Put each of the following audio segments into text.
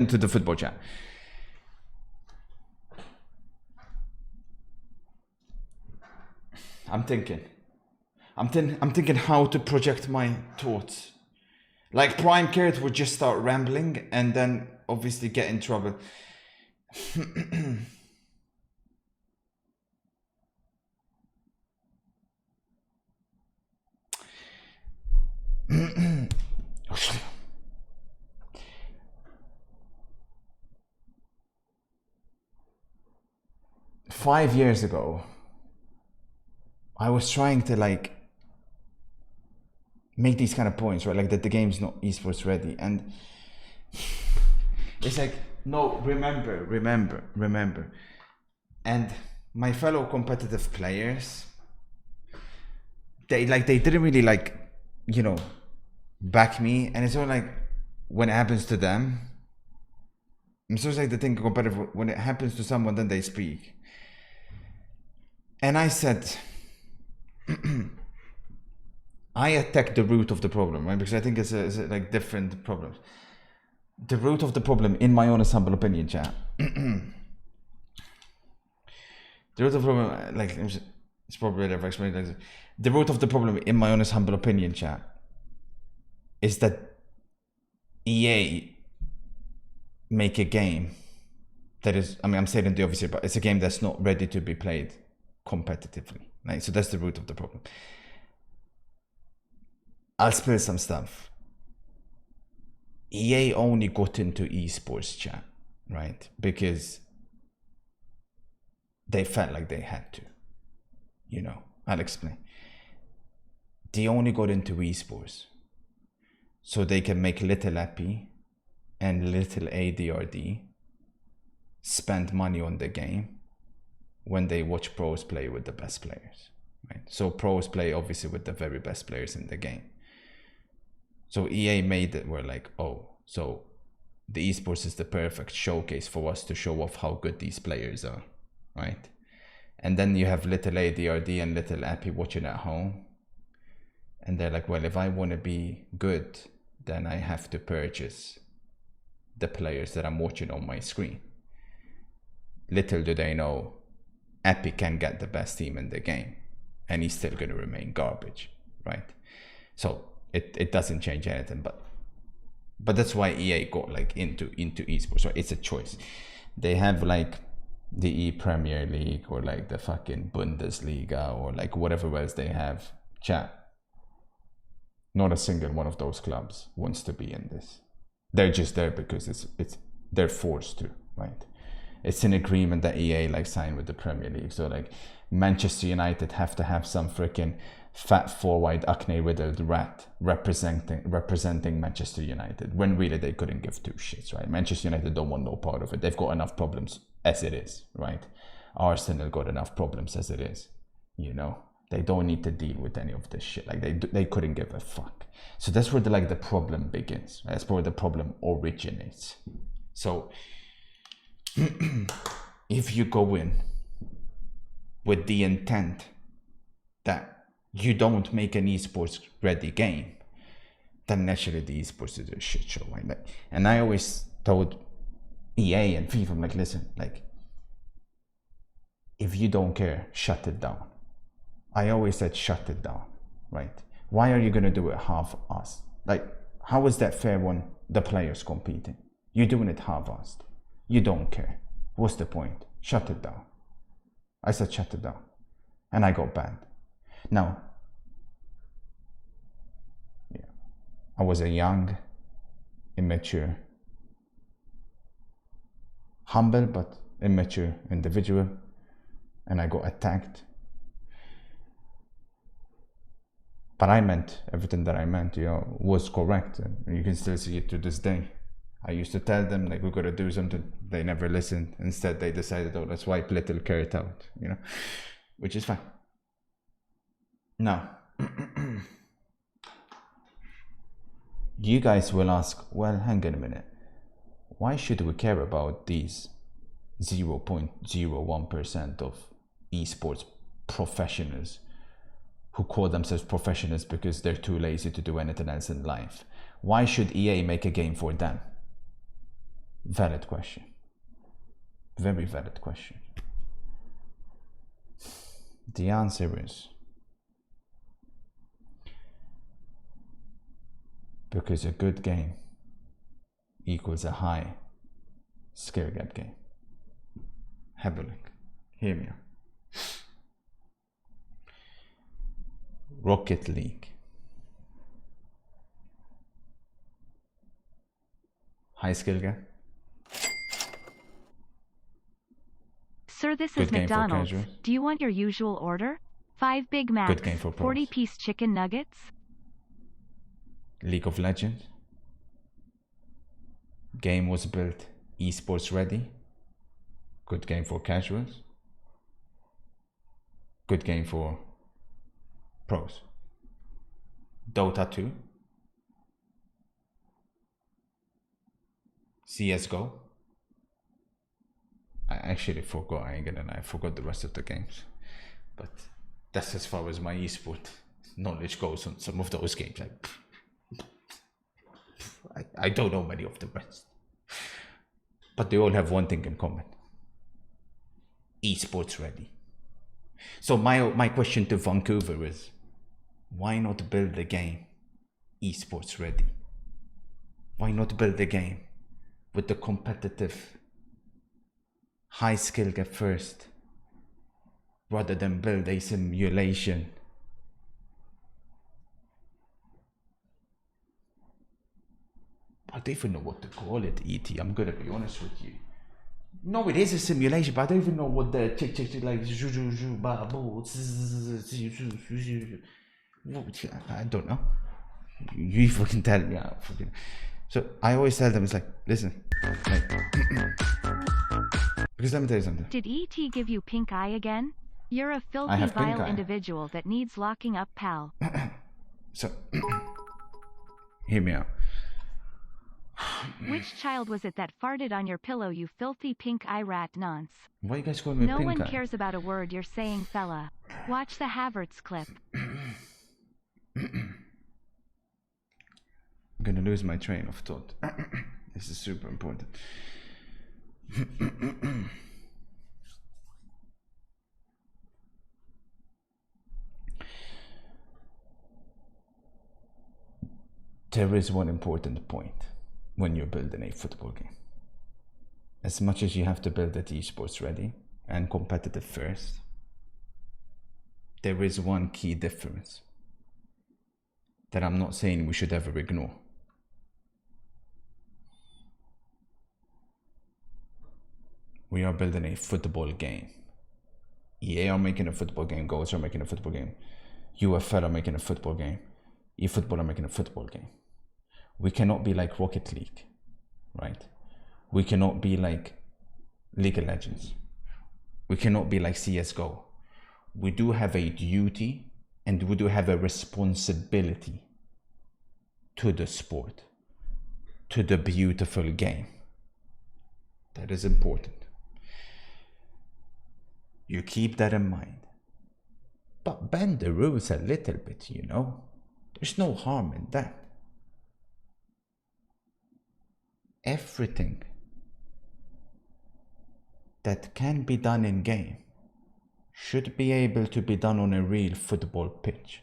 into the football chat. I'm thinking how to project my thoughts. Like Prime Carrot would just start rambling and then obviously get in trouble. Five years ago, I was trying to like make these kind of points, right? Like that the game's not esports ready, and it's like, no, remember. And my fellow competitive players, they didn't really like, you know, back me. And it's all like when it happens to them, it's just like the thing competitive, when it happens to someone, then they speak. And I said, I attacked the root of the problem, right? Because I think it's like different problems. The root of the problem, in my honest humble opinion, chat. The root of the problem, like, it's probably never explained like this. The root of the problem, in my honest humble opinion, chat, is that EA make a game that is, I mean, I'm saying the obvious, but it's a game that's not ready to be played competitively. Like, so that's the root of the problem. I'll spill some stuff. EA only got into esports, chat, right? Because they felt like they had to. You know, I'll explain. They only got into esports so they can make little Epi and little ADRD spend money on the game when they watch pros play with the best players, right? So pros play obviously with the very best players in the game. So EA made it where like, oh, so the esports is the perfect showcase for us to show off how good these players are, right? And then you have little ADRD and little Epi watching at home. And they're like, well, if I want to be good, then I have to purchase the players that I'm watching on my screen. Little do they know, Epi can get the best team in the game and he's still going to remain garbage, right? So it doesn't change anything, but that's why EA got like into esports. So it's a choice. They have like the E Premier League or like the fucking Bundesliga or like whatever else they have. Chat, not a single one of those clubs wants to be in this. They're just there because it's they're forced to, right? It's an agreement that EA like signed with the Premier League. So like Manchester United have to have some freaking fat four-wide acne-riddled rat representing Manchester United, when really they couldn't give two shits, right? Manchester United don't want no part of it. They've got enough problems as it is, right? Arsenal got enough problems as it is, you know? They don't need to deal with any of this shit. Like they couldn't give a fuck. So that's where the problem begins. Right? That's where the problem originates. So if you go in with the intent that you don't make an esports ready game, then naturally the esports is a shit show, right? Like, and I always told EA and FIFA, I'm like, listen, like, if you don't care, shut it down. I always said shut it down, right? Why are you gonna do it half-assed? Like, how is that fair when the players competing? You're doing it half-assed. You don't care. What's the point? Shut it down. I said shut it down. And I got banned. Now, yeah, I was a young, immature, humble but immature individual, and I got attacked. But I meant everything that I meant, you know, was correct, and you can still see it to this day. I used to tell them, like, we gotta do something. They never listened. Instead, they decided, oh, let's wipe little carrot out, you know, which is fine. Now, you guys will ask, well, hang on a minute. Why should we care about these 0.01% of esports professionals who call themselves professionals because they're too lazy to do anything else in life? Why should EA make a game for them? Valid question. Very valid question. The answer is because a good game equals a high skill gap game. Have a look. Hear me out. Rocket League. High skill gap. Sir, this is McDonald's. Do you want your usual order? 5 Big Macs, 40-piece chicken nuggets? League of Legends. Game was built esports ready. Good game for casuals. Good game for pros. Dota 2. CSGO. I actually forgot, I ain't gonna lie, I forgot the rest of the games. But that's as far as my esport knowledge goes on some of those games. I don't know many of the rest. But they all have one thing in common. Esports ready. So my question to Vancouver is, why not build the game esports ready? Why not build the game with the competitive high skill gap first, rather than build a simulation? I don't even know what to call it, ET. I'm gonna be honest with you. No, it is a simulation, but I don't even know what the like. I don't know. You fucking tell me. So I always tell them, it's like, listen, like, because let me tell you something. Did ET give you pink eye again? You're a filthy, vile individual that needs locking up, pal. So, hear me out. Which child was it that farted on your pillow, you filthy pink eye rat nonce? Why you guys calling me no pink eye? No one cares about a word you're saying, fella. Watch the Havertz clip. I'm gonna lose my train of thought. This is super important. There is one important point when you're building a football game. As much as you have to build it esports ready and competitive first, there is one key difference that I'm not saying we should ever ignore. We are building a football game. EA are making a football game, Goals are making a football game, uefa are making a football game, eFootball are making a football game. We cannot be like Rocket League, right? We cannot be like League of Legends. We cannot be like CSGO. We do have a duty and we do have a responsibility to the sport, to the beautiful game. That is important. You keep that in mind. But bend the rules a little bit, you know? There's no harm in that. Everything that can be done in game should be able to be done on a real football pitch.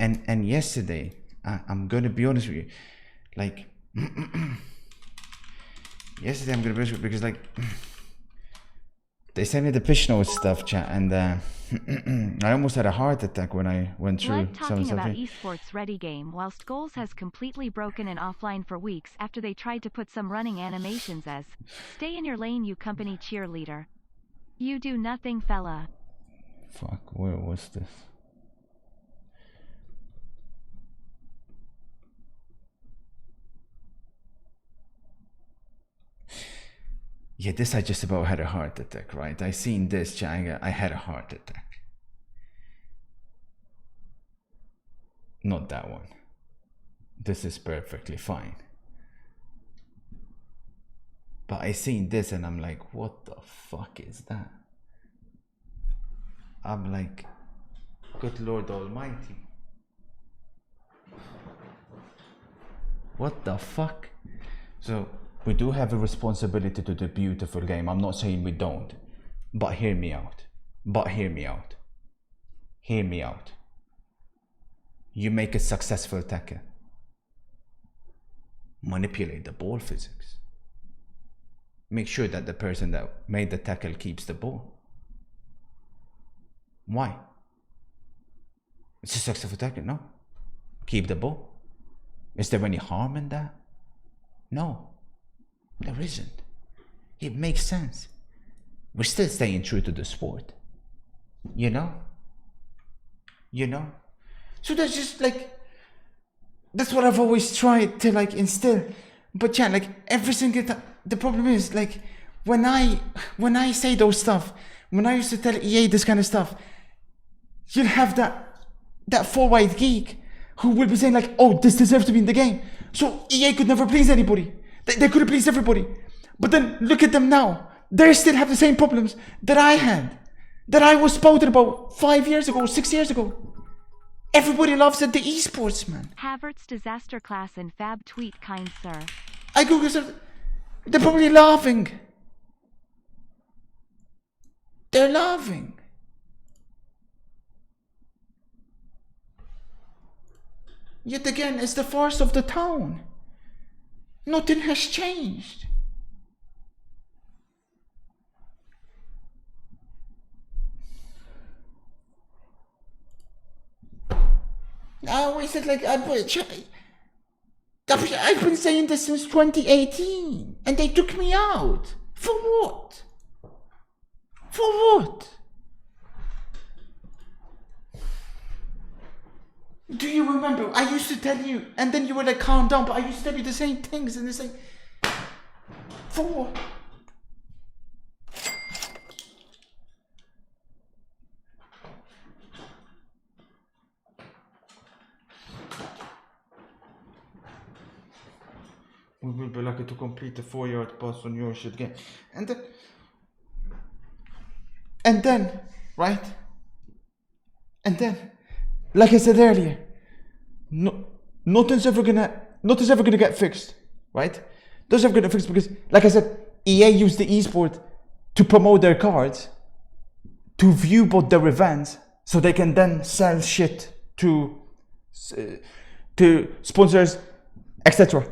And yesterday, I'm gonna be honest with you, like yesterday I'm gonna be honest with you because like they sent me the pitch notes stuff, chat, and I almost had a heart attack when I went through talking about esports ready game, whilst Goals has completely broken and offline for weeks after they tried to put some running animations as "Stay in your lane, you company cheerleader. You do nothing, fella." Fuck, where was this? Yeah, this I just about had a heart attack, right? I seen this, chat, I had a heart attack. Not that one. This is perfectly fine. But I seen this and I'm like, what the fuck is that? I'm like, good Lord Almighty. What the fuck? So We do have a responsibility to the beautiful game. I'm not saying we don't. But hear me out. Hear me out. You make a successful tackle. Manipulate the ball physics. Make sure that the person that made the tackle keeps the ball. Why? It's a successful tackle, no? Keep the ball. Is there any harm in that? No, there isn't. It makes sense. We're still staying true to the sport. You know? So that's just like, that's what I've always tried to like instill. But yeah, like every single time, the problem is like, when I say those stuff, when I used to tell EA this kind of stuff, you'll have that four-eyed geek who will be saying like, oh, this deserves to be in the game. So EA could never please anybody. They could have pleased everybody. But then look at them now. They still have the same problems that I had. That I was spouting about 5 years ago, 6 years ago. Everybody loves it, the esports, man. Havertz disaster class and fab tweet, kind sir. I Google stuff. They're probably laughing. They're laughing. Yet again, it's the force of the town. Nothing has changed. I always said like, I've been saying this since 2018 and they took me out. For what? For what? Do you remember? I used to tell you, and then you were like, calm down, but I used to tell you the same things, and it's like, for what? We will be lucky to complete the 4-yard pass on your shit game. And then, right? And then, like I said earlier, nothing's ever gonna get fixed, right? Nothing's ever gonna get fixed because, like I said, EA used the esport to promote their cards, to view both their events, so they can then sell shit to sponsors, etc.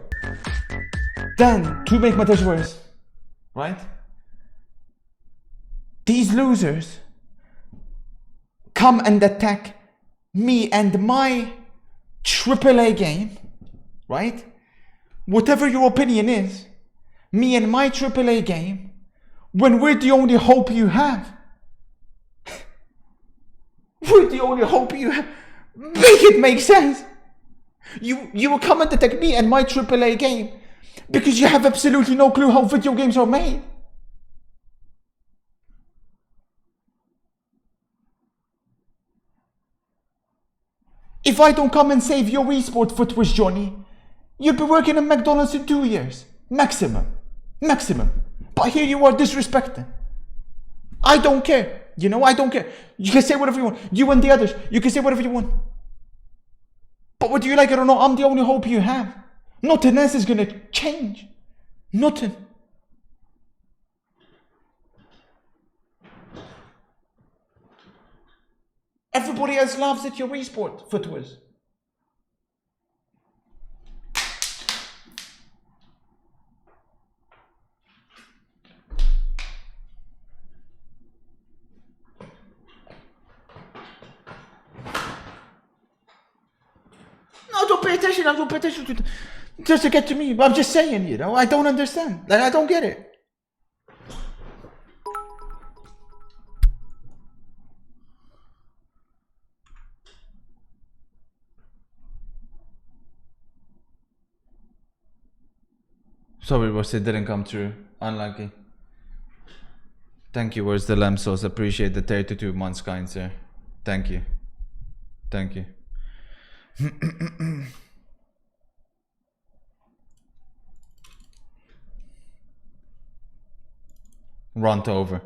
Then, to make matters worse, right? These losers come and attack me and my AAA game, right? Whatever your opinion is, me and my AAA game, when we're the only hope you have. We're the only hope you have. Make it make sense. You will come and attack me and my AAA game because you have absolutely no clue how video games are made. If I don't come and save your esport for Twitch, Johnny, you'll be working at McDonald's in 2 years. Maximum. But here you are disrespecting. I don't care. I don't care. You can say whatever you want. You and the others, you can say whatever you want. But whether you like it or not, I'm the only hope you have. Nothing else is gonna change. Nothing. Everybody else laughs at your esport, footwears. No, don't pay attention. I don't pay attention to just to get to me. I'm just saying, I don't understand. Like, I don't get it. Sorry, boss, it didn't come through. Unlucky. Thank you, where's the lamb sauce? Appreciate the 32 months, kind sir. Thank you. Thank you. Runt over.